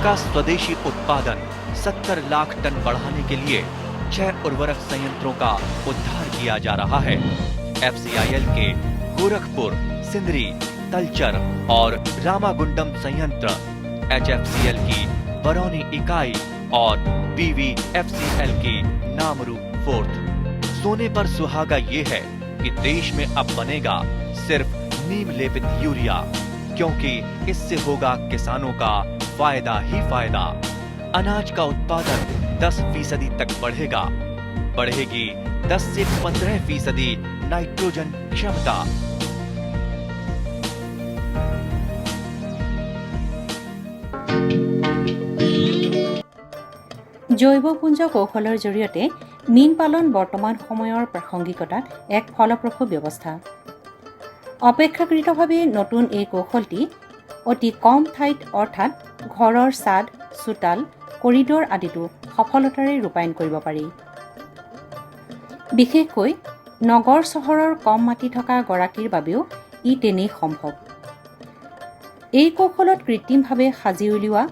का स्वदेशी उत्पादन 70 लाख टन बढ़ाने के लिए 6 उर्वरक संयंत्रों का उद्धार किया जा रहा है। FCIL के गोरखपुर, सिंदरी, तलचर और रामागुंडम संयंत्र, HFCL की बरौनी इकाई और BVFCL की नामरू फोर्थ। सोने पर सुहागा ये है कि देश में अब बनेगा सिर्फ नीम लेपित यूरिया, क्योंकि इससे होगा किसानों का फायदा ही फायदा। अनाज का उत्पादन 10% तक बढ़ेगा। बढ़ेगी 10 से 15% नाइट्रोजन क्षमता। জৈৱপুঞ্জ কৌশলৰ জৰিয়তে মীন পালন বৰ্তমান সময়ৰ প্ৰাসংগিকতাত এক ফলপ্ৰসূ ব্যৱস্থা। অপেক্ষাকৃতভাৱে নতুন এই কৌশলটি অতি কম ঠাইত অৰ্থাৎ ঘৰৰ ছাদ, চোতাল, কৰিডৰ আদিতো সফলতাৰে ৰূপায়ণ কৰিব পাৰি। বিশেষকৈ নগৰ চহৰৰ কম মাটি থকা গৰাকীৰ বাবেও ই তেনেই সম্ভৱ। এই কৌশলত কৃত্ৰিমভাৱে সাজি উলিওৱা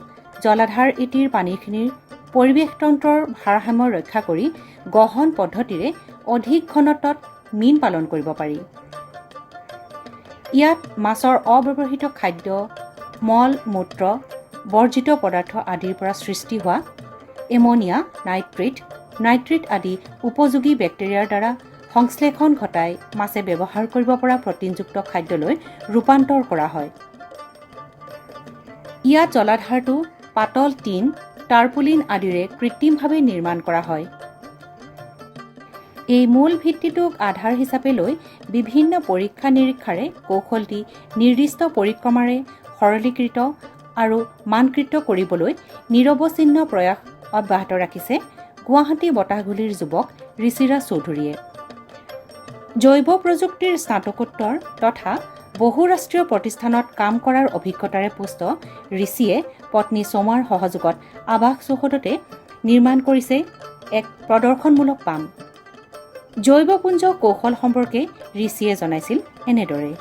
জলাধাৰ এটিৰ পানীখিনিৰ পৰিৱেশ তন্ত্ৰৰ ভাৰসাম্য ৰক্ষা কৰি গহন পদ্ধতিৰে অধিক ঘনত্বত মীন পালন কৰিব পাৰি। ইয়াত মাছৰ অব্যৱহৃত খাদ্য, মল মূত্ৰ, বৰ্জিত পদাৰ্থ আদিৰ পৰা সৃষ্টি হোৱা এমনিয়া, নাইট্ৰেট আদি উপযোগী বেক্টেৰিয়াৰ দ্বাৰা সংশ্লেষণ ঘটাই মাছে ব্যৱহাৰ কৰিব পৰা প্ৰটিনযুক্ত খাদ্যলৈ ৰূপান্তৰ কৰা হয়। ইয়াত জলাধাৰটো পাতল টিন, টাৰ্পুলিন আদিৰে কৃত্ৰিমভাৱে নিৰ্মাণ কৰা হয়। এই মূল ভিত্তিটোক আধাৰ হিচাপে লৈ বিভিন্ন পৰীক্ষা নিৰীক্ষাৰে কৌশলটি নিৰ্দিষ্ট পৰিক্ৰমাৰে সৰলীকৃত আৰু মানকৃত কৰিবলৈ নিৰৱচ্ছিন্ন প্ৰয়াস অব্যাহত ৰাখিছে গুৱাহাটী বতাহগুলিৰ যুৱক ঋষিৰাজ চৌধুৰীয়ে। জৈৱ প্ৰযুক্তিৰ স্নাতকোত্তৰ তথা বহুৰাষ্ট্ৰীয় প্ৰতিষ্ঠানত কাম কৰাৰ অভিজ্ঞতাৰে পুষ্ট ঋষিয়ে পত্নী সোমাৰ সহযোগত আৱাস চৌহদতে নিৰ্মাণ কৰিছে এক প্ৰদৰ্শনমূলক পাম। জৈৱপুঞ্জ কৌশল সম্পৰ্কে ঋষিয়ে জনাইছিল এনেদৰে।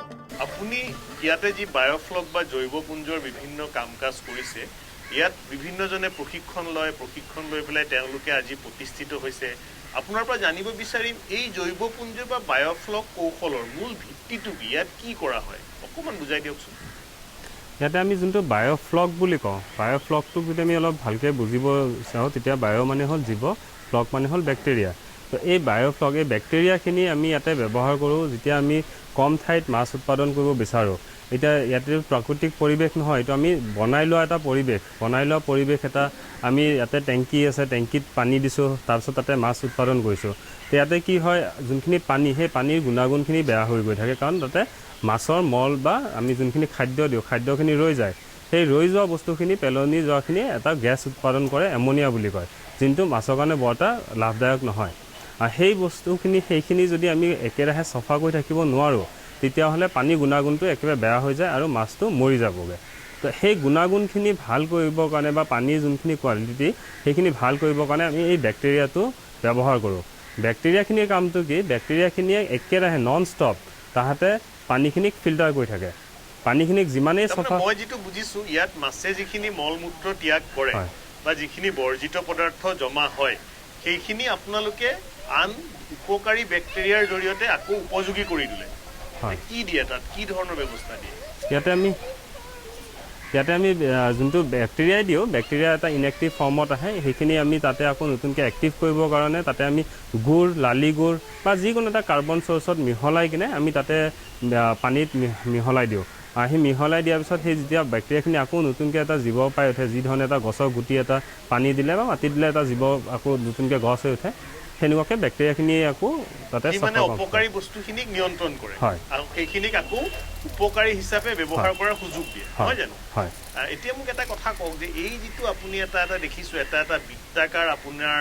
আপুনি ইয়াতে যি বায়োফ্লক বা জৈৱপুঞ্জৰ বিভিন্ন কাম কাজ কৰিছে, ইয়াত বিভিন্নজনে প্ৰশিক্ষণ লৈ পেলাই তেওঁলোকে আজি প্ৰতিষ্ঠিত হৈছে। আপোনাৰ পৰা জানিব বিচাৰিম এই জৈৱপুঞ্জ বা বায়োফ্লক কৌশলৰ মূল ভিত্তিটো কি, ইয়াত কি কৰা হয় অকণমান বুজাই দিয়কচোন। ইয়াতে আমি যোনটো বায়োফ্লক বুলি কওঁ, বায়োফ্লকটোক যদি আমি অলপ ভালকৈ বুজিব চাওঁ তেতিয়া বায়' মানে হ'ল জীৱ, ফ্লক মানে হ'ল বেক্টেৰিয়া। তো এই বায়োফ্লক, এই বেক্টেৰিয়াখিনি আমি ইয়াতে ব্যৱহাৰ কৰোঁ যেতিয়া আমি কম ঠাইত মাছ উৎপাদন কৰিব বিচাৰোঁ। এতিয়া ইয়াতে প্ৰাকৃতিক পৰিৱেশ নহয়, এইটো আমি বনাই লোৱা এটা পৰিৱেশ এটা আমি ইয়াতে টেংকি আছে, টেংকিত পানী দিছোঁ, তাৰপিছত তাতে মাছ উৎপাদন কৰিছোঁ। তো ইয়াতে কি হয়, যোনখিনি পানী, সেই পানীৰ গুণাগুণখিনি বেয়া হৈ গৈ থাকে, কাৰণ তাতে মাছৰ মল বা আমি যোনখিনি খাদ্য দিওঁ, খাদ্যখিনি ৰৈ যায়। সেই ৰৈ যোৱা বস্তুখিনি পেলনি যোৱাখিনি এটা গেছ উৎপাদন কৰে, এমনিয়া বুলি কয়, যোনটো মাছৰ কাৰণে বৰ এটা লাভদায়ক নহয়। আৰু সেই বস্তুখিনি সেইখিনি যদি আমি একেৰাহে চফা কৰি থাকিব নোৱাৰোঁ, তেতিয়াহ'লে পানী গুণাগুণটো একেবাৰে বেয়া হৈ যায় আৰু মাছটো মৰি যাবগৈ। তো সেই গুণাগুণখিনি ভাল কৰিবৰ কাৰণে বা পানীৰ যোনখিনি কোৱালিটি সেইখিনি ভাল কৰিবৰ কাৰণে আমি এই বেক্টেৰিয়াটো ব্যৱহাৰ কৰোঁ। বেক্টেৰিয়াখিনিৰ কামটো কি, বেক্টেৰিয়াখিনিয়ে একেৰাহে নন ষ্টপ তাহাঁতে পানীখিনিক ফিল্টাৰ কৰি থাকে। পানীখিনিক যিমানেই চফা, মই যিটো বুজিছোঁ ইয়াত মাছে যিখিনি মল মূত্ৰ ত্যাগ কৰে বা যিখিনি বৰ্জিত পদাৰ্থ জমা হয়, সেইখিনি আপোনালোকে আন উপকাৰী বেক্টেৰিয়াৰ জৰিয়তে আকৌ উপযোগী কৰি দিলে। কি দিয়ে তাত, কি ধৰণৰ ব্যৱস্থা দিয়ে? ইয়াতে আমি যোনটো বেক্টেৰিয়াই দিওঁ, বেক্টেৰিয়া এটা ইনএক্টিভ ফৰ্মত আহে, সেইখিনি আমি তাতে আকৌ নতুনকৈ এক্টিভ কৰিবৰ কাৰণে তাতে আমি গুড়, লালি গুড় বা যিকোনো এটা কাৰ্বন চ'ৰ্চত মিহলাই কিনে আমি তাতে পানীত মিহলাই দিওঁ। সেই মিহলাই দিয়াৰ পিছত সেই যেতিয়া বেক্টেৰিয়াখিনি আকৌ নতুনকৈ এটা জীৱ পাই উঠে, যি ধৰণে এটা গছৰ গুটি এটা পানী দিলে বা মাটি দিলে এটা জীৱ আকৌ নতুনকৈ গছ হৈ উঠে, সেনেকুৱাকৈ বেক্টেৰিয়াখিনিয়ে আকৌ তাতে অপকাৰী বস্তুখিনিক নিয়ন্ত্ৰণ কৰে আৰু সেইখিনিক আকৌ উপকাৰী হিচাপে ব্যৱহাৰ কৰাৰ সুযোগ দিয়ে, নহয় জানো? এতিয়া মোক এটা কথা কওক যে এই যিটো আপুনি এটা দেখিছোঁ, এটা বৃত্তাকাৰ আপোনাৰ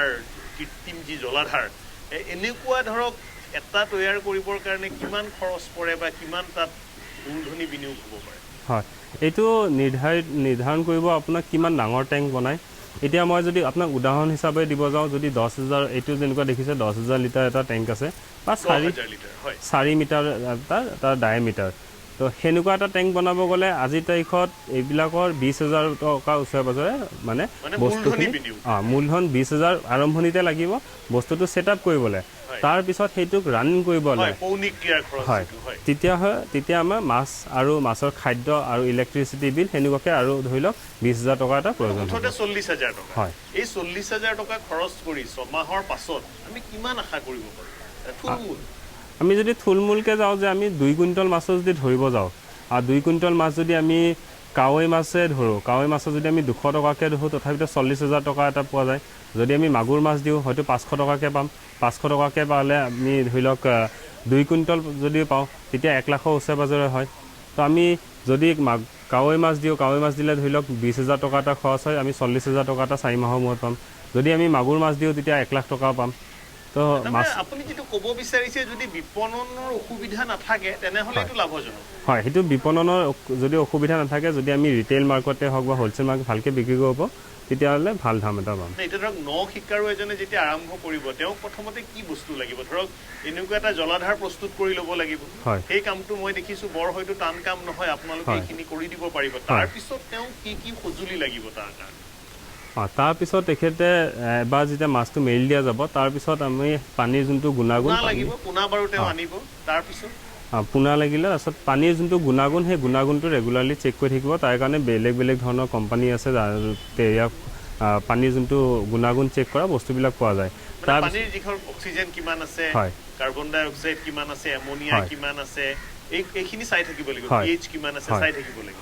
কৃত্ৰিম যি জলাধাৰ, এনেকুৱা ধৰক এটা তৈয়াৰ কৰিবৰ কাৰণে কিমান খৰচ পৰে বা কিমান তাত মূলধনী বিনিয়োগ হ'ব পাৰে? হয়, এইটো নিৰ্ধাৰণ কৰিব আপোনাক কিমান ডাঙৰ টেংক বনায়। এতিয়া মই যদি আপোনাক উদাহৰণ হিচাপে দিব যাওঁ, যদি 10,000, এইটো যেনেকুৱা দেখিছে 10,000 লিটাৰ এটা টেংক আছে বা 4 মিটাৰ এটা ডায়েমিটাৰ, তো সেনেকুৱা এটা টেংক বনাব গ'লে আজিৰ তাৰিখত এইবিলাকৰ 20,000 টকা ওচৰে পাজৰে মানে বস্তুখিনি মূলধন 20,000 আৰম্ভণিতে লাগিব বস্তুটো ছেট আপ কৰিবলৈ তাৰপিছত সেইটোক ৰানিং কৰিবলৈ হয় তেতিয়া আমাৰ মাছ আৰু মাছৰ খাদ্য আৰু ইলেক্ট্ৰিচিটি বিল সেনেকুৱাকৈ আৰু ধৰি লওক 20,000 টকা এটা প্ৰয়োজন হ'ব 40,000 টকা হয় এই 40,000 টকা খৰচ কৰি 6 মাহৰ পাছত আমি কিমান আশা কৰিব পাৰোঁ আমি যদি থুলমূলকৈ যাওঁ যে আমি 2 কুইণ্টল মাছো যদি ধৰিব যাওঁ আৰু 2 কুইণ্টল মাছ যদি আমি কাৱৈ মাছে ধৰোঁ কাৱৈ মাছৰ যদি আমি 200 টকাকৈ ধৰোঁ তথাপিতো 40,000 টকা এটা পোৱা যায় যদি আমি মাগুৰ মাছ দিওঁ হয়তো 500 টকাকৈ পাম 500 টকাকৈ পালে আমি ধৰি লওক 2 কুইণ্টল যদি পাওঁ তেতিয়া 1 লাখৰ ওচৰে পাজৰে হয় তো আমি যদি কাৱৈ মাছ দিওঁ কাৱৈ মাছ দিলে ধৰি লওক 20,000 টকা এটা খৰচ হয় আমি 40,000 টকা এটা 4 মাহৰ মূৰত পাম যদি আমি মাগুৰ মাছ দিওঁ তেতিয়া 1 লাখ টকা পাম তো মাছ আপুনি যেটো ক'ব বিচাৰিছে যদি বিপণনৰ অসুবিধা নাথাকে তেনেহ'লে এটো লাভজনক হয় হেতু বিপণনৰ যদি অসুবিধা নাথাকে যদি আমি ৰিটেইল মাৰ্কেটে হওক বা হোলসেল মাৰ্কেট ভালকৈ বিক্ৰী কৰিব তেতিয়াহ'লে ভাল দাম এটা পাম এটা ধৰক নখ শিকাৰু এজনে যেতিয়া আৰম্ভ কৰিব তেওঁ প্ৰথমতে কি বস্তু লাগিব ধৰক এনেকুৱা এটা জলাধাৰ প্ৰস্তুত কৰি ল'ব লাগিব এই কামটো মই দেখিছো বৰ হয়তো টান কাম নহয় আপোনালোকে এইখিনি কৰি দিব পাৰিব তাৰ পিছত তেওঁ কি কি সজুলি লাগিব তাৰ কাৰণে তাৰপিছত তেখেতে এবাৰ যেতিয়া মাছটো মেলি দিয়া যাব তাৰপিছত আমি পানীৰ যোনটো গুণাগুণ লাগিব পোনা বাৰু তেওঁ আনিব তাৰপিছত পোনা লাগিলে তাৰপিছত পানীৰ যোনটো গুণাগুণ সেই গুণাগুণটো ৰেগুলাৰলি চেক কৰি থাকিব তাৰ কাৰণে বেলেগ বেলেগ ধৰণৰ কোম্পানী আছে ইয়াক পানীৰ যোনটো গুণাগুণ চেক কৰা বস্তুবিলাক পোৱা যায় তাৰ পানীৰ যিখন অক্সিজেন কিমান আছে কাৰ্বন ডাই অক্সাইড কিমান আছে এমোনিয়া কিমান আছে এইখিনি চাই থাকিব লাগিব pH কিমান আছে চাই থাকিব লাগিব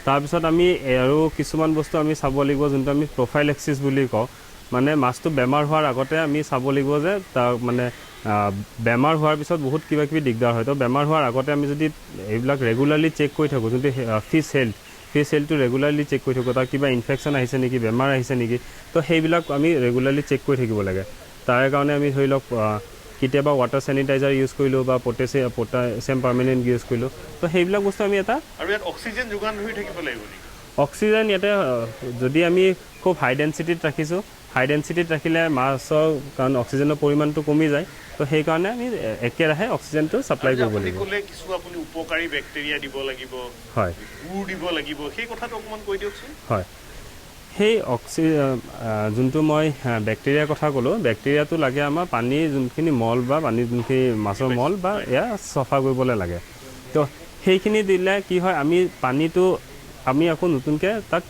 তাৰপিছত আমি আৰু কিছুমান বস্তু আমি চাব লাগিব যোনটো আমি প্ৰফাইলেক্সিছ বুলি কওঁ মানে মাছটো বেমাৰ হোৱাৰ আগতে আমি চাব লাগিব যে তাৰ মানে বেমাৰ হোৱাৰ পিছত বহুত কিবা কিবি দিগদাৰ হয় তো বেমাৰ হোৱাৰ আগতে আমি যদি এইবিলাক ৰেগুলাৰলি চেক কৰি থাকোঁ যোনটো ফিছ হেল্থটো ৰেগুলাৰলি চেক কৰি থাকোঁ তাৰ কিবা ইনফেকশ্যন আহিছে নেকি বেমাৰ আহিছে নেকি তো সেইবিলাক আমি ৰেগুলাৰলি চেক কৰি থাকিব লাগে তাৰ কাৰণে আমি ধৰি লওক কেতিয়াবা ৱাটাৰ চেনিটাইজাৰ ইউজ কৰিলোঁ বা পটাছিয়াম পাৰ্মানেণ্ট ইউজ কৰিলোঁ তো সেইবিলাক বস্তু আমি এটা আৰু ইয়াত অক্সিজেন যোগান ধৰি থাকিব লাগিব নেকি অক্সিজেন ইয়াতে যদি আমি খুব হাই ডেঞ্চিটিত ৰাখিছোঁ হাই ডেঞ্চিটিত ৰাখিলে মাছৰ কাৰণ অক্সিজেনৰ পৰিমাণটো কমি যায় তো সেইকাৰণে আমি একেৰাহে অক্সিজেনটো ছাপ্লাই কৰিব লাগিব কিছু আপুনি উপকাৰী বেক্টেৰিয়া দিব লাগিব হয় গুৰ দিব লাগিব সেই কথাটো অকণমান কৈ দিয়কচোন হয় সেই যোনটো মই বেক্টেৰিয়াৰ কথা ক'লোঁ বেক্টেৰিয়াটো লাগে আমাৰ পানীৰ যোনখিনি মল বা পানীৰ যোনখিনি মাছৰ মল বা এয়া চফা কৰিবলৈ লাগে তো সেইখিনি দিলে কি হয় আমি পানীটো আমি আকৌ নতুনকৈ তাক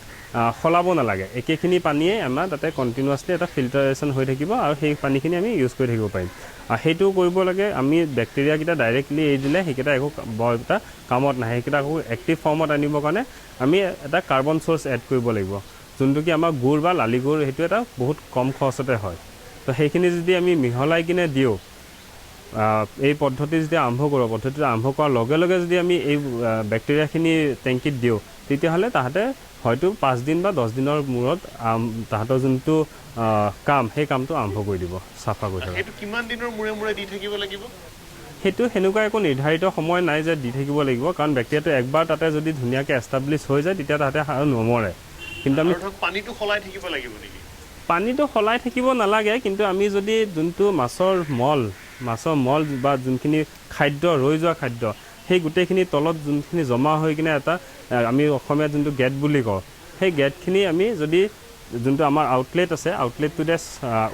সলাব নালাগে একেখিনি পানীয়ে আমাৰ তাতে কণ্টিনিউৱাছলি এটা ফিল্টাৰেশ্যন হৈ থাকিব আৰু সেই পানীখিনি আমি ইউজ কৰি থাকিব পাৰিম আৰু সেইটো কৰিব লাগে আমি বেক্টেৰিয়াকেইটা ডাইৰেক্টলি এৰি দিলে সেইকেইটা একো বৰ এটা কামত নাহে সেইকেইটা আকৌ এক্টিভ ফৰ্মত আনিবৰ কাৰণে আমি এটা কাৰ্বন চ'ৰ্চ এড কৰিব লাগিব যোনটো কি আমাৰ গুড় বা লালি গুড় সেইটো এটা বহুত কম খৰচতে হয় তো সেইখিনি যদি আমি মিহলাই কিনে দিওঁ এই পদ্ধতি যদি পদ্ধতিটো আৰম্ভ কৰাৰ লগে লগে যদি আমি এই বেক্টেৰিয়াখিনি টেংকিত দিওঁ তেতিয়াহ'লে তাহাঁতে হয়তো 5 দিন বা 10 দিনৰ মূৰত তাহাঁতৰ যোনটো কাম সেই কামটো আৰম্ভ কৰি দিব চাফা কৰি থাকিব সেইটো কিমান দিনৰ মূৰে মূৰে দি থাকিব লাগিব সেইটো সেনেকুৱা একো নিৰ্ধাৰিত সময় নাই যে দি থাকিব লাগিব কাৰণ বেক্টেৰিয়াটো একবাৰ তাতে যদি ধুনীয়াকৈ এষ্টাব্লিছ হৈ যায় তেতিয়া তাহাঁতে আৰু নমৰে কিন্তু আমি পানীটো সলাই থাকিব লাগিব নেকি পানীটো সলাই থাকিব নালাগে কিন্তু আমি যদি যোনটো মাছৰ মল বা যোনখিনি খাদ্য ৰৈ যোৱা খাদ্য সেই গোটেইখিনি তলত যোনখিনি জমা হৈ কিনে এটা আমি অসমীয়াত যোনটো গেট বুলি কওঁ সেই গেটখিনি আমি যদি যোনটো আমাৰ আউটলেট আছে আউটলেটটোতে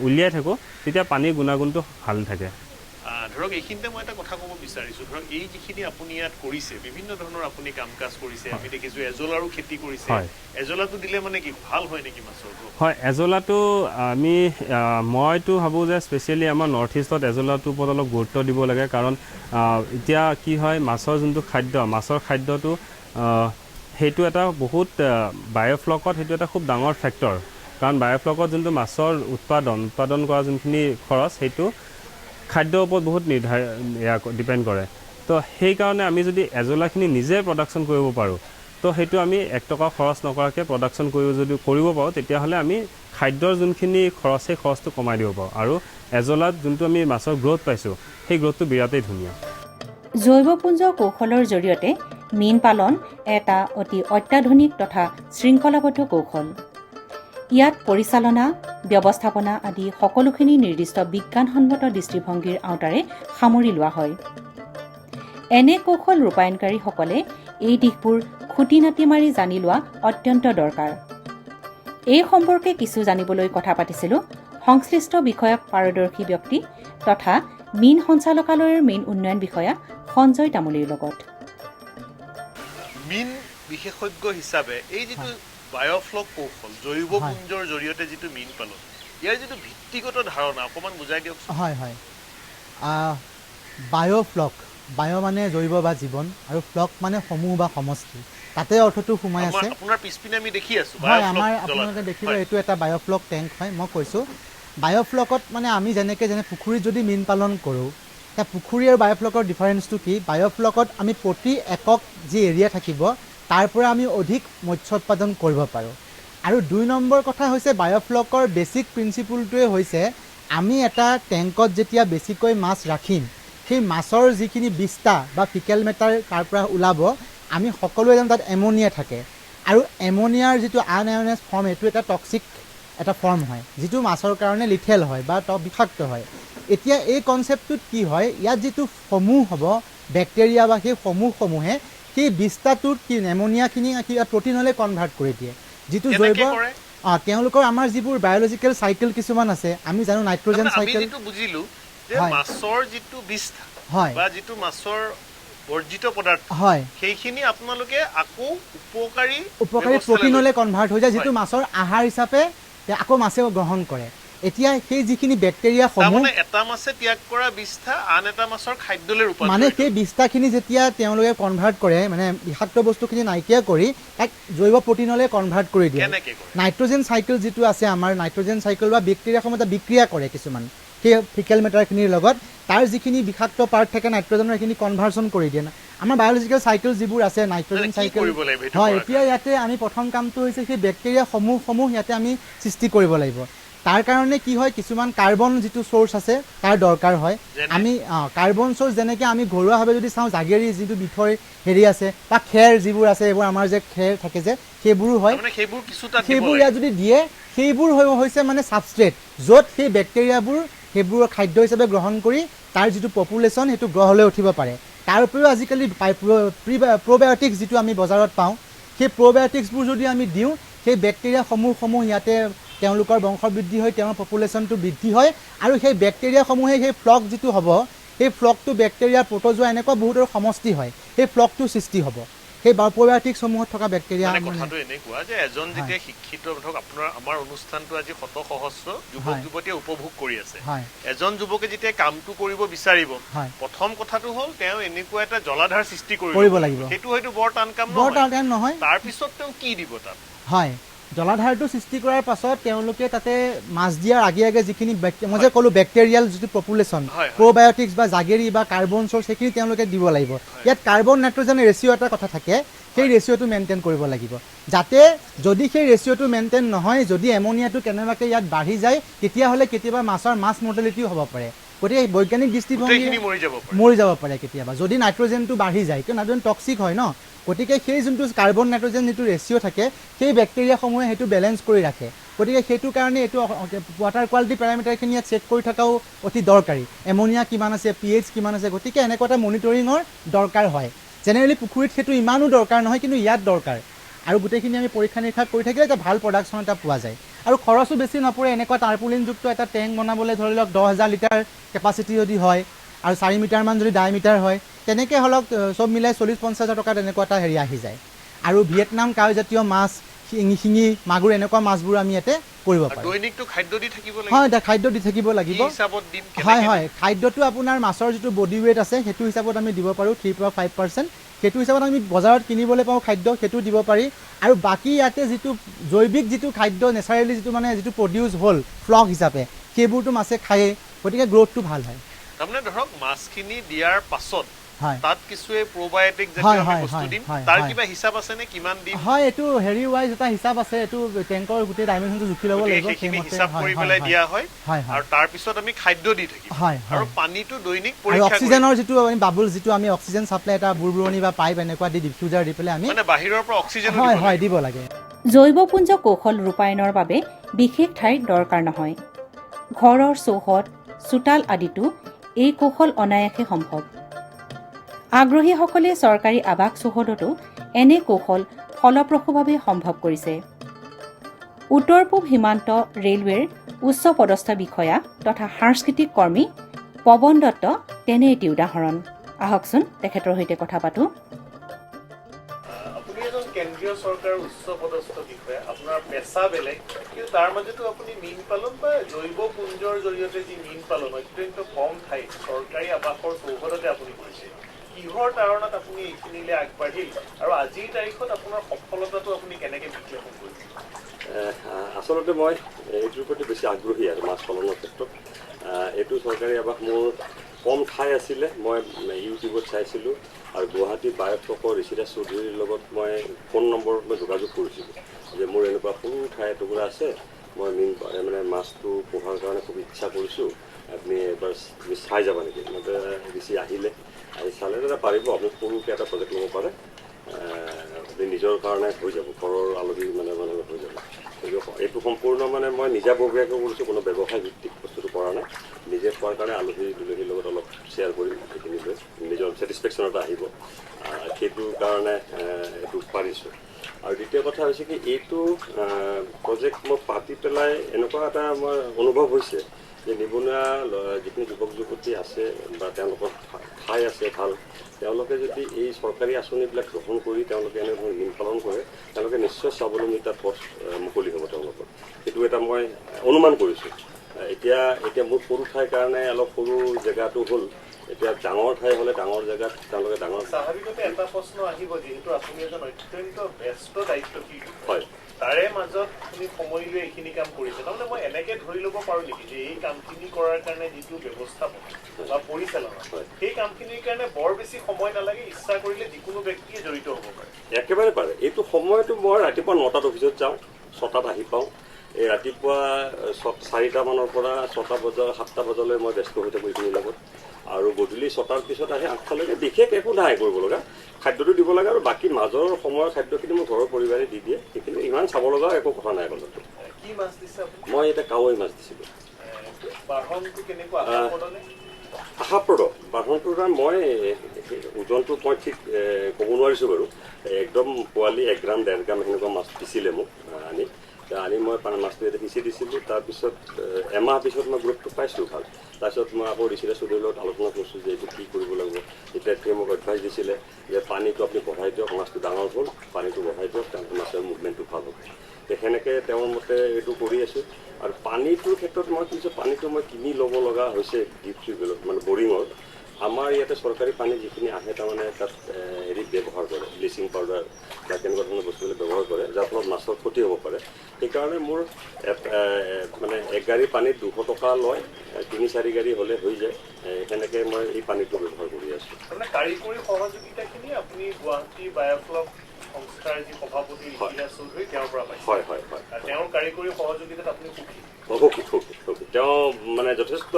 উলিয়াই থাকোঁ তেতিয়া পানীৰ গুণাগুণটো ভাল থাকে ধৰক এইখিনিতে মই এটা কথা ক'ব বিচাৰিছোঁ ধৰক এই যিখিনি আপুনি ইয়াত কৰিছে বিভিন্ন ধৰণৰ আপুনি কাম কাজ কৰিছে আমি দেখিছোঁ এজলাৰো খেতি কৰিছে এজলাটো দিলে মানে কি ভাল হয় নেকি মাছৰ হয় এজলাটো মইতো ভাবোঁ যে স্পেচিয়েলি আমাৰ নৰ্থ ইষ্টত এজলাটোৰ ওপৰত অলপ গুৰুত্ব দিব লাগে কাৰণ এতিয়া কি হয় মাছৰ যোনটো খাদ্য মাছৰ খাদ্যটো সেইটো এটা বহুত বায়'ফ্লকত সেইটো এটা খুব ডাঙৰ ফেক্টৰ কাৰণ বায়'ফ্লকত যোনটো মাছৰ উৎপাদন কৰা যোনখিনি খৰচ সেইটো খাদ্যৰ ওপৰত বহুত ডিপেণ্ড কৰে তো সেইকাৰণে আমি যদি এজলাখিনি নিজে প্ৰডাকশ্যন কৰিব পাৰোঁ তো সেইটো আমি 1 টকা খৰচ নকৰাকৈ প্ৰডাকশ্যন কৰিব পাৰোঁ তেতিয়াহ'লে আমি খাদ্যৰ যোনখিনি খৰচ সেই খৰচটো কমাই দিব পাৰোঁ আৰু এজলাত যোনটো আমি মাছৰ গ্ৰ'থ পাইছোঁ সেই গ্ৰ'থটো বিৰাটেই ধুনীয়া জৈৱপুঞ্জ কৌশলৰ জৰিয়তে মীন পালন এটা অতি অত্যাধুনিক তথা শৃংখলাবদ্ধ কৌশল ইয়াত পৰিচালনা ব্যৱস্থাপনা আদি সকলোখিনি নিৰ্দিষ্ট বিজ্ঞানসন্মত দৃষ্টিভংগীৰ আওতাৰে সামৰি লোৱা হয় এনে কৌশল ৰূপায়ণকাৰীসকলে এই দিশবোৰ খুঁটি নাতি মাৰি জানি লোৱা অত্যন্ত দৰকাৰ। এই সম্পৰ্কে কিছু জানিবলৈ কথা পাতিছিলোঁ সংশ্লিষ্ট বিষয়ক পাৰদৰ্শী ব্যক্তি তথা মীন সঞ্চালকালয়ৰ মীন উন্নয়ন বিষয়া সঞ্জয় তামুলীৰ লগত। মীন বিশেষজ্ঞ হিচাপে এই যিটো বায়োফ্লক কৌশল জৈৱ পুঞ্জৰ জৰিয়তে যিটো মীন পালন ইয়াৰ যিটো ভিত্তিগত ধাৰণা অকণমান বুজাই দিয়ক। হয় হয়, বায়োফ্লক, বায়' মানে জৈৱ বা জীৱন আৰু ফ্লক মানে সমূহ বা সমষ্টি, তাতে অৰ্থটো সোমাই আছে। আপোনাৰ পিছপিনে আমি দেখি আছো। হয়, আমাৰ আপোনালোকে দেখিব এইটো এটা বায়োফ্লক টেংক হয়। মই কৈছোঁ বায়োফ্লকত মানে আমি যেনে পুখুৰীত যদি মীন পালন কৰোঁ, এতিয়া পুখুৰী আৰু বায়োফ্লকৰ ডিফাৰেঞ্চটো কি? বায়োফ্লকত আমি প্ৰতি একক যি এৰিয়া থাকিব তাৰ পৰা আমি অধিক মৎস্য উৎপাদন কৰিব পাৰোঁ। আৰু 2 নম্বৰ কথা হৈছে বায়োফ্লকৰ বেছিক প্ৰিন্সিপলটোৱে হৈছে আমি এটা টেংকত যেতিয়া বেছিকৈ মাছ ৰাখিম, সেই মাছৰ যিখিনি বিস্তা বা ফিকেল মেটাৰ তাৰ পৰা ওলাব, আমি সকলোৱে জানো তাত এমনিয়া থাকে। আৰু এমনিয়াৰ যিটো আনআয়নাইজড ফৰ্ম এইটো এটা টক্সিক এটা ফৰ্ম হয়, যিটো মাছৰ কাৰণে লিথেল হয় বা বিষাক্ত হয়। এতিয়া এই কনচেপ্টটোত কি হয়, ইয়াত যিটো সমূহ হ'ব বেক্টেৰিয়া বা সেই সমূহে সেই বিস্তাটোত কি এমনিয়াখিনি প্ৰটিনলৈ কনভাৰ্ট কৰি দিয়ে, যিটো জৈৱ তেওঁলোকৰ আমাৰ যিবোৰ বায়'লজিকেল চাইকেল কিছুমান আছে, আমি জানো নাইট্ৰজেন চাইকেল। বুজিলো যে মাছৰ যিটো বিস্তা বা যিটো মাছৰ বৰ্জিত পদাৰ্থ হয় সেইখিনি আপোনালোকে আকৌ উপকাৰী প্ৰটিনলৈ কনভাৰ্ট হৈ যায়, যিটো মাছৰ আহাৰ হিচাপে আকৌ মাছে গ্ৰহণ কৰে। এতিয়া সেই যিখিনি বেক্টেৰিয়াসমূহ এটা মাছে ত্যাগ কৰা বিস্তা আন এটা মাছৰ খাদ্যলৈ ৰূপান্তৰিত, মানে সেই বিস্তাখিনি যেতিয়া তেওঁলোকে কনভাৰ্ট কৰে, মানে বিষাক্ত বস্তুখিনি নাইকিয়া কৰি তাক জৈৱ প্ৰটিনলৈ কনভাৰ্ট কৰি দিয়ে। নাইট্ৰজেন চাইকেল যিটো আছে আমাৰ, নাইট্ৰজেন চাইকেল বা বেক্টেৰিয়াসমূহ এটা বিক্ৰিয়া কৰে কিছুমান সেই ফিকেল মেটাৰখিনিৰ লগত, তাৰ যিখিনি বিষাক্ত পাৰ্ট থাকে নাইট্ৰজেনৰ সেইখিনি কনভাৰ্চন কৰি দিয়ে। আমাৰ বায়'লজিকেল চাইকেল যিবোৰ আছে নাইট্ৰজেন চাইকেল হয়, এতিয়া ইয়াতে আমি প্ৰথম কামটো হৈছে সেই বেক্টেৰিয়াসমূহ ইয়াতে আমি সৃষ্টি কৰিব লাগিব। তাৰ কাৰণে কি হয়, কিছুমান কাৰ্বন যিটো চ'ৰ্চ আছে তাৰ দৰকাৰ হয়। আমি কাৰ্বন চ'ৰ্চ যেনেকৈ আমি ঘৰুৱাভাৱে যদি চাওঁ জাগেৰি যিটো বিথৰ হেৰি আছে বা খেৰ যিবোৰ আছে, এইবোৰ আমাৰ যে খেৰ থাকে যে সেইবোৰো হয়, সেইবোৰ ইয়াত যদি দিয়ে সেইবোৰ হৈছে মানে ছাবষ্ট্ৰেট, য'ত সেই বেক্টেৰিয়াবোৰ সেইবোৰ খাদ্য হিচাপে গ্ৰহণ কৰি তাৰ যিটো পপুলেশ্যন সেইটো গ্ৰহলৈ উঠিব পাৰে। তাৰ উপৰিও আজিকালি প্ৰ'বায়'টিক্স যিটো আমি বজাৰত পাওঁ, সেই প্ৰ'বায়'টিক্সবোৰ যদি আমি দিওঁ, সেই বেক্টেৰিয়াসমূহ ইয়াতে তেওঁলোকৰ বংশবৃদ্ধি হৈ তেওঁৰ পপুলেশ্যনটো বৃদ্ধি হয়। আৰু সেই বেক্টেৰিয়াসমূহে সেই ফ্লক যিটো হ'ব, সেই ফ্লকটো বেক্টেৰিয়াৰ প্ৰট'জোৱা এনেকুৱা বহুতৰ সমষ্টি হয়, সেই ফ্লকটো সৃষ্টি হ'ব সেই প্ৰ'বায়'টিক্সসমূহত থকা বেক্টেৰিয়া। কথাটো এনেকুৱা যে এজন যেতিয়া শিক্ষিত ধৰক আমাৰ অনুষ্ঠানটো আজি শত সহস্ৰ যুৱক যুৱতীয়ে উপভোগ কৰি আছে, এজন যুৱকে যেতিয়া কামটো কৰিব বিচাৰিব, প্ৰথম কথাটো হ'ল তেওঁ এনেকুৱা এটা জলাধাৰ সৃষ্টি কৰিব লাগিব। সেইটো হয়তো বৰ টান কাম নহয়। তাৰপিছত তেওঁ কি দিব তাত? হয়, জলাধাৰটো সৃষ্টি কৰাৰ পাছত তেওঁলোকে তাতে মাছ দিয়াৰ আগে যিখিনি মই যে ক'লোঁ বেক্টেৰিয়াল যিটো পপুলেশ্যন, প্ৰ'বায়'টিক্স বা জাগেৰি বা কাৰ্বন চ'ৰ্চ সেইখিনি তেওঁলোকে দিব লাগিব। ইয়াত কাৰ্বন নাইট্ৰজেন ৰেচিঅ' এটা কথা থাকে, সেই ৰেচিঅ'টো মেইনটেইন কৰিব লাগিব, যাতে যদি সেই ৰেচিঅ'টো মেইনটেইন নহয়, যদি এমনিয়াটো কেনেবাকৈ ইয়াত বাঢ়ি যায়, তেতিয়াহ'লে কেতিয়াবা মাছ মৰ্টেলিটিও হ'ব পাৰে। গতিকে বৈজ্ঞানিক দৃষ্টিভংগী মৰি যাব পাৰে কেতিয়াবা যদি নাইট্ৰজেনটো বাঢ়ি যায়, কিয় নাইট্ৰজেন টক্সিক হয় ন। গতিকে সেই যোনটো কাৰ্বন নাইট্ৰজেন যিটো ৰেচিঅ' থাকে, সেই বেক্টেৰিয়াসমূহে সেইটো বেলেঞ্চ কৰি ৰাখে। গতিকে সেইটো কাৰণে এইটো ৱাটাৰ কোৱালিটি পেৰামিটাৰখিনি ইয়াত চেক কৰি থকাও অতি দৰকাৰী। এমনিয়া কিমান আছে, pH কিমান আছে, গতিকে এনেকুৱা এটা মনিটৰিঙৰ দৰকাৰ হয়। জেনেৰেলি পুখুৰীত সেইটো ইমানো দৰকাৰ নহয়, কিন্তু ইয়াত দৰকাৰ। আৰু গোটেইখিনি আমি পৰীক্ষা নিৰীক্ষা কৰি থাকিলে এটা ভাল প্ৰডাকশ্যন এটা পোৱা যায়। আৰু খৰচো বেছি নপৰে। এনেকুৱা টাৰ্পুলিনযুক্ত এটা টেংক বনাবলৈ ধৰি লওক 10,000 লিটাৰ কেপাচিটি যদি হয় আৰু 4 মিটাৰমান যদি ডায়মিটাৰ হয়, তেনেকৈ হ'লক চব মিলাই 40-50 হাজাৰ টকাত এনেকুৱা এটা হেৰি আহি যায়। আৰু ভিয়েটনাম কাৱৈজাতীয় মাছ, শিঙি, মাগুৰ এনেকুৱা মাছবোৰ আমি ইয়াতে কৰিব পাৰোঁ। দৈনিকটো খাদ্য দি থাকিব লাগিব। হয়, খাদ্য দি থাকিব লাগিব। হয়, খাদ্যটো আপোনাৰ মাছৰ যিটো বডি ৱেইট আছে সেইটো হিচাপত আমি দিব পাৰোঁ 3-5%। সেইটো হিচাপত আমি বজাৰত কিনিবলৈ পাওঁ খাদ্য, সেইটো দিব পাৰি। আৰু বাকী ইয়াতে যিটো জৈৱিক যিটো খাদ্য নেচাৰেলি যিটো প্ৰডিউচ হ'ল ফ্লক হিচাপে, সেইবোৰতো মাছে খায়েই, গতিকে গ্ৰ'থটো ভাল হয়। তাৰমানে ধৰক মাছখিনি দিয়াৰ পাছত তাত কিছুৱে প্ৰ'বায়'টিক জাতীয় আমি বস্তু দিম, তাৰ কিবা হিচাপ আছে নে কিমান দিম? হয়, এইটো হেৰি ৱাইজ এটা হিচাপ আছে, এইটো টেংকৰ গোটেই ডাইমেনশ্যনটো জুখি ল'ব লাগিব, সেইখিনি হিচাপ কৰি পেলাই দিয়া হয়। আৰু তাৰ পিছত আমি খাদ্য দি থাকিম আৰু পানীটো দৈনিক পৰীক্ষা কৰি অক্সিজেনৰ যিটো আমি বাবুল যিটো আমি অক্সিজেন চাপ্লাই এটা বুৰবুৰণি বা পাইপ এনেকুৱা দি ডিফিউজাৰ দি পেলাই আমি মানে বাহিৰৰ পৰা অক্সিজেন দিব লাগে। জৈৱপুঞ্জ কৌশল ৰূপায়ণৰ বাবে বিশেষ ঠাইৰ দৰকাৰ নহয়। ঘৰৰ চৌহদ, চোতাল আদিতো এই কৌশল অনায়াসে সম্ভৱ। আগ্ৰহীসকলে চৰকাৰী আৱাস চৌহদতো এনে কৌশল ফলপ্ৰসূভাৱে সম্ভৱ কৰিছে। উত্তৰ পূব সীমান্ত ৰেলৱেৰ উচ্চ পদস্থ বিষয়া তথা সাংস্কৃতিক কৰ্মী পৱন দত্ত তেনে এটি উদাহৰণ। আহকচোন তেখেতৰ সৈতে কথা পাতোঁ। আপুনি এজন কেন্দ্ৰীয় চৰকাৰৰ উচ্চ পদস্থ বিষয়া, আপোনাৰ পেচা বেলেগ, কিন্তু তাৰ মাজতো আপুনি মীন পালন বা জৈৱ পুঞ্জৰ জৰিয়তে যি মীন পালন অত্যন্ত কম ঠাইত চৰকাৰী আৱাসৰ চৌহদতে আপুনি কৰিছে। কিহৰ কাৰণত আপুনি এইখিনিলৈ আগবাঢ়িল আৰু আজিৰ তাৰিখত আপোনাৰ সফলতাটো আপুনি কেনেকৈ বিশ্লেষণ কৰিছে? আচলতে মই এইটোৰ প্ৰতি বেছি আগ্ৰহী আৰু মাছ পালনৰ ক্ষেত্ৰত। এইটো চৰকাৰী আৱাস মোৰ কম ঠাই আছিলে, মই ইউটিউবত চাইছিলোঁ আৰু গুৱাহাটী বায়'ফ্লকৰ ঋষিৰাজ চৌধুৰীৰ লগত মই ফোন নম্বৰত মই যোগাযোগ কৰিছিলোঁ যে মোৰ এনেকুৱা সৰু ঠাই এটুকুৰা আছে, মই মানে মাছটো পোহাৰ কাৰণে খুব ইচ্ছা কৰিছোঁ, আপুনি এবাৰ চাই যাব নেকি? মতে ঋষি আহিলে, আহি চালে যে পাৰিব, আপুনি সৰুকৈ এটা প্ৰজেক্ট ল'ব পাৰে, আপুনি নিজৰ কাৰণে হৈ যাব, ঘৰৰ আলহী মানে হৈ যাব। এইটো সম্পূৰ্ণ মানে মই নিজাববীয়াকৈ কৰিছোঁ, কোনো ব্যৱসায় ভিত্তিক বস্তুটো কৰা নাই। নিজে খোৱাৰ কাৰণে আলহী দুলহীৰ লগত অলপ শ্বেয়াৰ কৰিম, সেইখিনি লৈ নিজৰ ছেটিছফেকশ্যন এটা আহিব, সেইটোৰ কাৰণে এইটো পাৰিছোঁ। আৰু দ্বিতীয় কথা হৈছে কি, এইটো প্ৰজেক্ট মই পাতি পেলাই এনেকুৱা এটা আমাৰ অনুভৱ হৈছে যে নিবনুৱা যিখিনি যুৱক যুৱতী আছে বা তেওঁলোকৰ ঠাই আছে ভাল, তেওঁলোকে যদি এই চৰকাৰী আঁচনিবিলাক গ্ৰহণ কৰি তেওঁলোকে এনেধৰণৰ মীন পালন কৰে, তেওঁলোকে নিশ্চয় স্বাৱলম্বিতাৰ পথ মুকলি হ'ব তেওঁলোকৰ। সেইটো এটা মই অনুমান কৰিছোঁ। এতিয়া মোৰ সৰু ঠাইৰ কাৰণে অলপ সৰু জেগাটো হ'ল, এতিয়া ডাঙৰ ঠাই হ'লে ডাঙৰ জেগাত তেওঁলোকে ডাঙৰ। স্বাভাৱিকতে এটা প্ৰশ্ন আহিব, যিহেতু আপুনি এজন অত্যন্ত ব্যস্ত দায়িত্বশীল, হয়, তাৰে মাজত আপুনি সময় লৈ এইখিনি কাম কৰিছে, তাৰমানে মই এনেকৈ ধৰি ল'ব পাৰোঁ নেকি যে এই কামখিনি কৰাৰ কাৰণে যিটো ব্যৱস্থাপনা বা পৰিচালনা, সেই কামখিনিৰ কাৰণে বৰ বেছি সময় নালাগে, ইচ্ছা কৰিলে যিকোনো ব্যক্তিয়ে জড়িত হ'ব পাৰে? একেবাৰে পাৰে। এইটো সময়টো মই ৰাতিপুৱা 9টাত অফিচত যাওঁ, 6টাত আহি পাওঁ। এই ৰাতিপুৱা 4টামানৰ পৰা 6টা বজাৰ 7টা বজালৈ মই ব্যস্ত হৈ থাকোঁ এইখিনিৰ লগত, আৰু গধূলি 6টাৰ পিছত আহি 8টালৈকে বিশেষ একো নাই কৰিব লগা, খাদ্যটো দিব লাগে আৰু বাকী মাজৰ সময়ৰ খাদ্যখিনি মোৰ ঘৰৰ পৰিবাৰে দি দিয়ে, সেইখিনি ইমান চাব লগা একো কথা নাই। কথাটো কি মাছ দিছে আপুনি? মই এতিয়া কাৱৈ মাছ দিছিলোঁ। বাহনটো কেনেকুৱা? আশাপ্ৰদ বাহনটোৰ দ্বাৰা মই ওজনটো মই ঠিক ক'ব নোৱাৰিছোঁ বাৰু, একদম পোৱালি 1 গ্ৰাম 1.5 গ্ৰাম সেনেকুৱা মাছ দিছিলে মোক আনি মই মাছটো ইয়াতে সিঁচি দিছিলোঁ। তাৰপিছত এমাহ পিছত মই গ্ৰুপটো পাইছোঁ ভাল। তাৰপিছত মই আকৌ ঋষিৰাজ চৌধুৰীৰ লগত আলোচনা কৰিছোঁ যে এইটো কি কৰিব লাগিব। এতিয়া মোক এডভাইচ দিছিলে যে পানীটো আপুনি বঢ়াই দিয়ক, মাছটো ডাঙৰ হ'ল, পানীটো বঢ়াই দিয়ক, তাৰপিছত মাছৰ মুভমেণ্টটো ভাল হ'ব। সেনেকৈ তেওঁৰ মতে এইটো কৰি আছোঁ। আৰু পানীটোৰ ক্ষেত্ৰত মই কিছু পানীটো মই কিনি ল'ব লগা হৈছে ডিপ টিউবৱেলত, মানে বৰিঙৰ। আমাৰ ইয়াতে চৰকাৰী পানী যিখিনি আহে তাৰমানে তাত ব্যৱহাৰ কৰে, ব্লিচিং পাউডাৰ বা তেনেকুৱা ধৰণৰ বস্তুবিলাক ব্যৱহাৰ কৰে, যাৰ ফলত মাছৰ ক্ষতি হ'ব পাৰে। সেইকাৰণে মোৰ মানে 1 গাড়ী পানীত 200 টকা লয়, 3-4 গাড়ী হ'লে হৈ যায়। সেনেকৈ মই এই পানীটো ব্যৱহাৰ কৰি আছোঁ। মানে কাৰিকৰী সহযোগিতাখিনি আপুনি গুৱাহাটী বায়'ফ্লক সংস্থাৰ যি সভাপতি ঋষিৰাজ চৌধুৰী, তেওঁৰ পৰা পাইছে? হয়। তেওঁৰ কাৰিকৰী সহযোগিতাত আপুনি সুখী? সুখী। তেওঁ মানে যথেষ্ট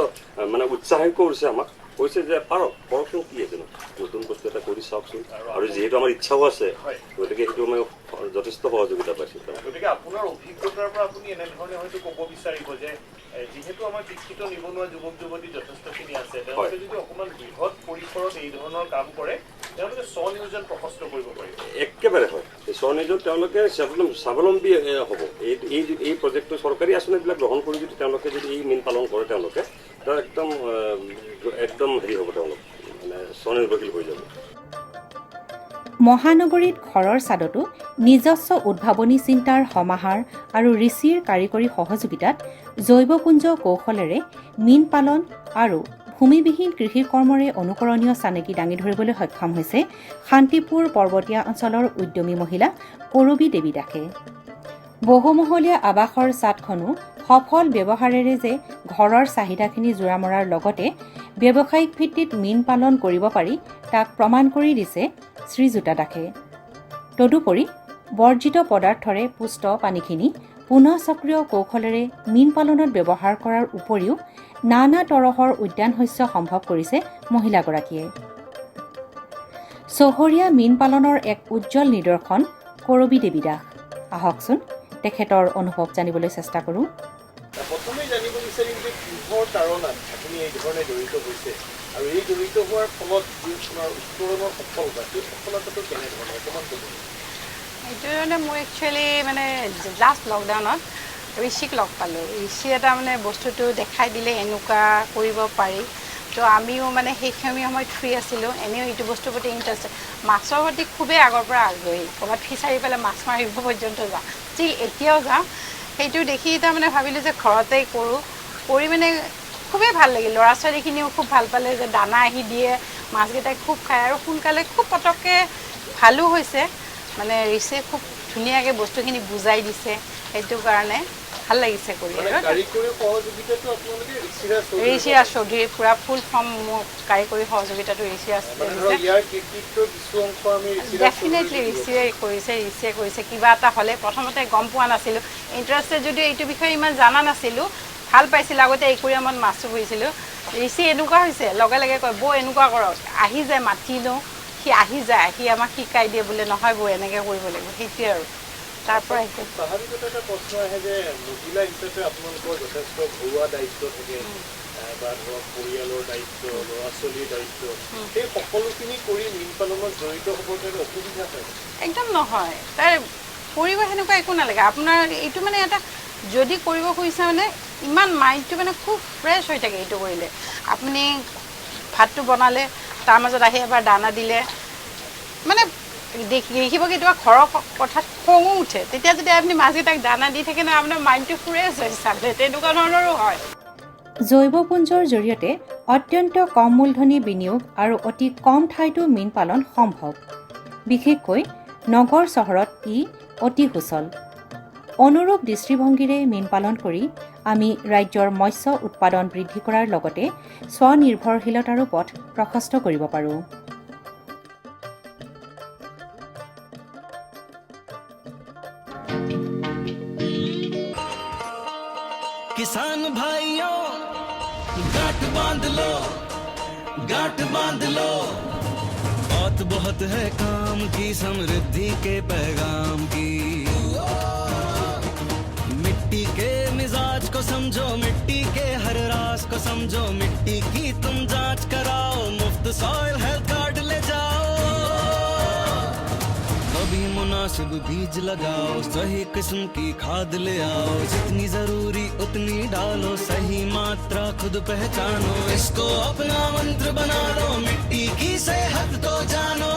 মানে উৎসাহিত কৰিছে আমাক, কৈছে যে কৰকচোন, কি আছে নতুন বস্তু এটা কৰি চাওকচোন, আৰু যিহেতু আমাৰ ইচ্ছাও আছে, গতিকে সেইটো মই যথেষ্ট সহযোগিতা পাইছোঁ। গতিকে আপোনাৰ অভিজ্ঞতাৰ পৰা আপুনি এনেধৰণে হয়তো ক'ব বিচাৰিব যে যিহেতু আমাৰ শিক্ষিত নিবনুৱা যুৱক যুৱতী যথেষ্টখিনি আছে, তেওঁলোকে যদি অকণমান বৃহৎ পৰিসৰত এই ধৰণৰ কাম কৰে, তেওঁলোকে স্বনিয়োজন প্ৰশস্ত কৰিব পাৰিব। একেবাৰে হয়, স্বনিয়োজন তেওঁলোকে স্বাৱলম্বী হ'ব। এই প্ৰজেক্টটো চৰকাৰী আঁচনিবিলাক গ্ৰহণ কৰি যদি তেওঁলোকে যদি এই মীন পালন কৰে, তেওঁলোকে একদম হেৰি হ'ব, তেওঁলোক মানে স্বনিৰ্ভৰশীল হৈ যাব। মহানগৰীত ঘৰৰ ছাদতো নিজস্ব উদ্ভাৱনী চিন্তাৰ সমাহাৰ আৰু ঋষিৰ কাৰিকৰী সহযোগিতাত জৈৱপুঞ্জ কৌশলেৰে মীন পালন আৰু ভূমিবিহীন কৃষি কৰ্মৰে অনুকৰণীয় চানেকি দাঙি ধৰিবলৈ সক্ষম হৈছে শান্তিপুৰ পৰ্বতীয়া অঞ্চলৰ উদ্যমী মহিলা কৰবী দেৱী দাসে। বহুমহলীয়া আৱাসৰ ছাদখনো সফল ব্যৱহাৰেৰে যে ঘৰৰ চাহিদাখিনি জোৰা মৰাৰ লগতে ব্যৱসায়িক ভিত্তিত মীন পালন কৰিব পাৰি, তাক প্ৰমাণ কৰি দিছে শ্ৰীযুতা দাসে। তদুপৰি বৰ্জিত পদাৰ্থৰে পুষ্ট পানীখিনি পুনঃ সক্ৰিয় কৌশলেৰে মীন পালনত ব্যৱহাৰ কৰাৰ উপৰিও নানা তৰহৰ উদ্যান শস্য সম্ভৱ কৰিছে মহিলাগৰাকীয়ে। চহৰীয়া মীন পালনৰ এক উজ্জ্বল নিদৰ্শন কৰবী দেৱী দাস। আহকচোন তেখেতৰ অনুভৱ জানিবলৈ চেষ্টা কৰোঁ। প্ৰথমে জানিব বিচাৰিম যে কিহৰ তাৰণাত আপুনি এই ধৰণে জড়িত হৈছে আৰু এই জড়িত হোৱাৰ ফলত যি আপোনাৰ উত্তৰণৰ সফলতা সেই সফলতাটো কেনেধৰণৰ অকণমান ক'ব এইটো মানে মই একচুৱেলি মানে লাষ্ট লকডাউনত ঋষিক লগ পালোঁ ঋষি এটা মানে বস্তুটো দেখাই দিলে এনেকুৱা কৰিব পাৰি তো আমিও মানে সেইখিনি সময়ত ফ্ৰী আছিলোঁ এনেও এইটো বস্তুৰ প্ৰতি ইণ্টাৰেষ্ট মাছৰ প্ৰতি খুবেই আগৰ পৰা আগ্ৰহী ক'ৰবাত ফিচাৰি পেলাই মাছ মাৰিব পৰ্যন্ত যাওঁ ষ্টিল এতিয়াও যাওঁ সেইটো দেখি তাৰমানে ভাবিলোঁ যে ঘৰতেই কৰোঁ কৰি মানে খুবেই ভাল লাগিল ল'ৰা ছোৱালীখিনিও খুব ভাল পালে যে দানা আহি দিয়ে মাছকেইটাই খুব খায় আৰু সোনকালে খুব পটককৈ ভালো হৈছে মানে ঋষিয়ে খুব ধুনীয়াকৈ বস্তুখিনি বুজাই দিছে সেইটো কাৰণে ভাল লাগিছে কৰি ঋষিৰাজ চৌধুৰী পূৰা ফুল ফৰ্ম মোক কাৰিকৰী সহযোগিতাটো ঋষিৰাজ ডেফিনেটলি ঋষিয়ে কৰিছে কিবা এটা হ'লে প্ৰথমতে গম পোৱা নাছিলোঁ ইণ্টাৰেষ্টেড যদিও এইটো বিষয়ে ইমান জানা নাছিলোঁ ভাল পাইছিলোঁ আগতে একুৰিয়ামত মাছো পুহিছিলোঁ ঋষি এনেকুৱা হৈছে লগে লগে কয় বৌ এনেকুৱা কৰক আহি যায় মাতি দিওঁ সি আহি যায় আহি আমাক শিকাই দিয়ে বোলে নহয় বৌ এনেকৈ কৰিব লাগিব সেইটোৱে আৰু তাৰ পৰা স্বাভাৱিকতে এটা প্ৰশ্ন আহে যে মহিলা হিচাপে আপোনালোকৰ যথেষ্ট ঘৰুৱা দায়িত্ব থাকে বা ধৰক পৰিয়ালৰ দায়িত্ব ল'ৰা ছোৱালীৰ দায়িত্ব সেই সকলোখিনি কৰি মীন পালনত জড়িত হ'বৰ কাৰণে অসুবিধা হয় একদম নহয় তাৰ কৰিব সেনেকুৱা একো নালাগে আপোনাৰ এইটো মানে এটা যদি কৰিব খুজিছে মানে ইমান মাইণ্ডটো মানে খুব ফ্ৰেছ হৈ থাকে এইটো কৰিলে আপুনি ভাতটো বনালে তাৰ মাজত আহি এবাৰ দানা দিলে মানে দেখিব কেতিয়াবা ঘৰৰ কথাত খঙো উঠে তেতিয়া যদি আপুনি মাছকেইটাক দানা দি থাকে ন আপোনাৰ মাইণ্ডটো ফ্ৰেছ হৈ চালে তেনেকুৱা ধৰণৰো হয় জৈৱপুঞ্জৰ জৰিয়তে অত্যন্ত কম মূলধনী বিনিয়োগ আৰু অতি কম ঠাইতো মীন পালন সম্ভৱ বিশেষকৈ নগৰ চহৰত ই অতি সুচল অনুৰূপ দৃষ্টিভংগীৰে মীন পালন কৰি আমি ৰাজ্যৰ মৎস্য উৎপাদন বৃদ্ধি কৰাৰ লগতে স্বনিৰ্ভৰশীলতাৰো পথ প্ৰশস্ত কৰিব পাৰোঁ किसान भाइयों गांठ बांध लो बहुत बहुत है काम की समृद्धि के पैगाम की मिट्टी के मिजाज को समझो मिट्टी के हर राज को समझो मिट्टी की तुम जांच कराओ मुफ्त सॉइल हेल्थ कार्ड ले जाओ कभी मुनासिब बीज लगाओ सही किस्म की खाद ले आओ जितनी जरूरी उतनी डालो सही मात्रा खुद पहचानो इसको अपना मंत्र बना लो मिट्टी की सेहत को जानो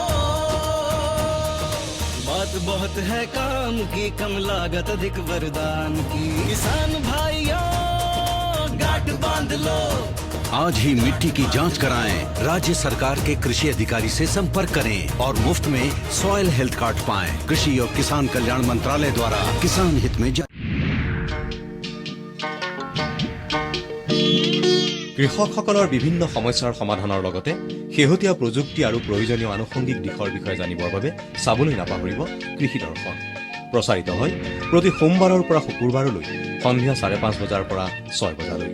बात बहुत है काम की कम लागत अधिक वरदान की किसान भाइयों गांठ बांध लो आज ही मिट्टी की जांच कराएं राज्य सरकार के कृषि अधिकारी से संपर्क करें और मुफ्त में सॉइल हेल्थ कार्ड पाएं कृषि और किसान कल्याण मंत्रालय द्वारा किसान हित में কৃষকসকলৰ বিভিন্ন সমস্যাৰ সমাধানৰ লগতে শেহতীয়া প্ৰযুক্তি আৰু প্ৰয়োজনীয় আনুষংগিক দিশৰ বিষয়ে জানিবৰ বাবে চাবলৈ নাপাহৰিব কৃষি দৰ্শন প্ৰচাৰিত হয় প্ৰতি সোমবাৰৰ পৰা শুকুৰবাৰলৈ সন্ধিয়া 5:30 বজাৰ পৰা 6 বজালৈ